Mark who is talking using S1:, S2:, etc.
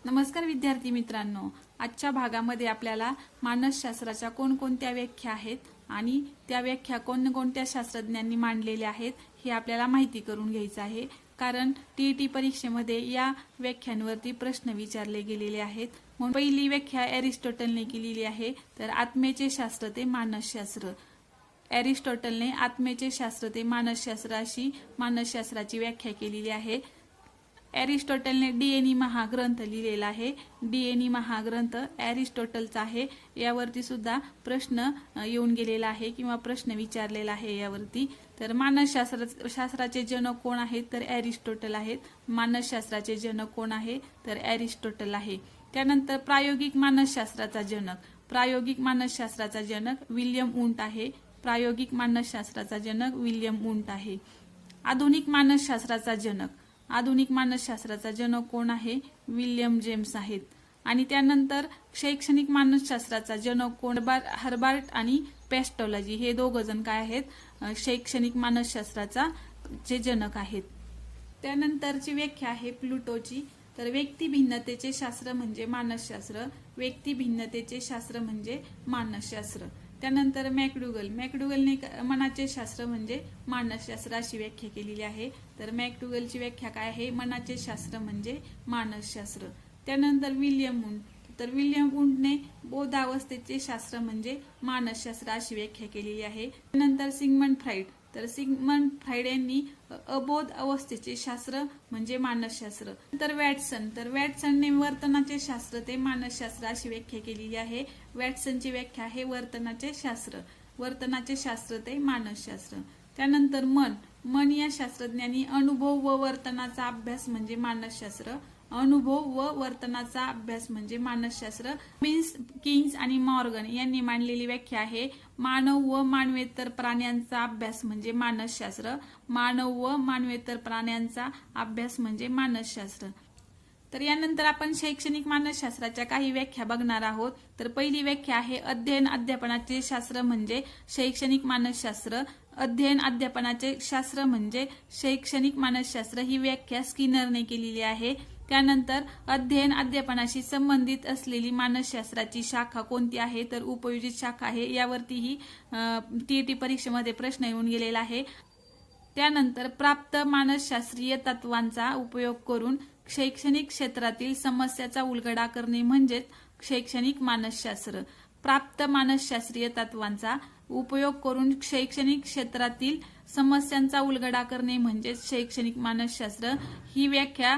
S1: नमस्कार विद्यार्थी मित्रांनो, आजच्या भागामध्ये आपल्याला मानसशास्त्राच्या कोणकोणत्या व्याख्या आहेत आणि त्या व्याख्या कोणकोणत्या शास्त्रज्ञांनी मांडलेल्या आहेत हे आपल्याला माहिती करून घ्यायचं आहे. कारण टीईटी परीक्षेमध्ये या व्याख्यांवरती प्रश्न विचारले गेलेले आहेत. म्हणून पहिली व्याख्या एरिस्टॉटलने केलेली आहे, तर आत्मेचे शास्त्र ते मानसशास्त्र. एरिस्टॉटलने आत्मेचे शास्त्र ते मानसशास्त्र अशी मानसशास्त्राची व्याख्या केलेली आहे. एरिस्टॉटलने डीएनिमा हा ग्रंथ लिहिलेला आहे. डीएनिमा हा ग्रंथ एरिस्टॉटलचा आहे. यावरती सुद्धा प्रश्न येऊन गेलेला आहे किंवा प्रश्न विचारलेला आहे यावरती. तर मानसशास्त्राचे जनक कोण आहेत, तर एरिस्टॉटल आहेत. मानसशास्त्राचे जनक कोण आहे, तर एरिस्टॉटल आहे. त्यानंतर प्रायोगिक मानसशास्त्राचा जनक विल्यम वुंट आहे. प्रायोगिक मानसशास्त्राचा जनक विल्यम वुंट आहे. आधुनिक मानसशास्त्राचा जनक कोण आहे, विल्यम जेम्स आहेत. आणि त्यानंतर शैक्षणिक मानसशास्त्राचा जनक कोण, हर्बर्ट आणि पेस्टॉलॉजी हे दोघं जण काय आहेत, शैक्षणिक मानसशास्त्राचा जे जनक आहेत. त्यानंतरची व्याख्या आहे प्लुटोची. तर व्यक्ती भिन्नतेचे शास्त्र म्हणजे मानसशास्त्र. त्यानंतर मॅकडुगलने मनाचे शास्त्र म्हणजे मानसशास्त्र अशी व्याख्या केलेली आहे. तर मॅकडुगलची व्याख्या काय आहे, मनाचे शास्त्र म्हणजे मानसशास्त्र. त्यानंतर विल्यम वुंटने बोधावस्थेचे शास्त्र म्हणजे मानसशास्त्र अशी व्याख्या केलेली आहे. त्यानंतर सिग्मंड फ्राइड यांनी अबोध अवस्थेचे शास्त्र म्हणजे मानसशास्त्र. तर वॅटसनने वर्तनाचे शास्त्र ते मानसशास्त्र अशी व्याख्या केलेली आहे. वॅटसनची व्याख्या आहे वर्तनाचे शास्त्र ते मानसशास्त्र. त्यानंतर मन या शास्त्रज्ञांनी अनुभव व वर्तनाचा अभ्यास म्हणजे मानसशास्त्र. किंग्स आणि मॉर्गन यांनी मांडलेली व्याख्या आहे मानव व मानवेतर प्राण्यांचा अभ्यास म्हणजे मानसशास्त्र. तर यानंतर आपण शैक्षणिक मानसशास्त्राच्या काही व्याख्या बघणार आहोत. तर पहिली व्याख्या आहे अध्ययन अध्यापनाचे शास्त्र म्हणजे शैक्षणिक मानसशास्त्र. शैक्षणिक मानसशास्त्र ही व्याख्या स्किनरने केलेली आहे. त्यानंतर अध्ययन अध्यापनाशी संबंधित असलेली मानसशास्त्राची शाखा कोणती आहे, तर उपयोजित शाखा आहे. यावरतीही टीईटी परीक्षेमध्ये प्रश्न येऊन गेलेला आहे. त्यानंतर प्राप्त मानसशास्त्रीय तत्वांचा उपयोग करून शैक्षणिक क्षेत्रातील समस्याचा उलगडा करणे म्हणजेच शैक्षणिक मानसशास्त्र. प्राप्त मानसशास्त्रीय तत्वांचा उपयोग करून शैक्षणिक क्षेत्रातील समस्यांचा उलगडा करणे म्हणजे शैक्षणिक मानसशास्त्र. ही व्याख्या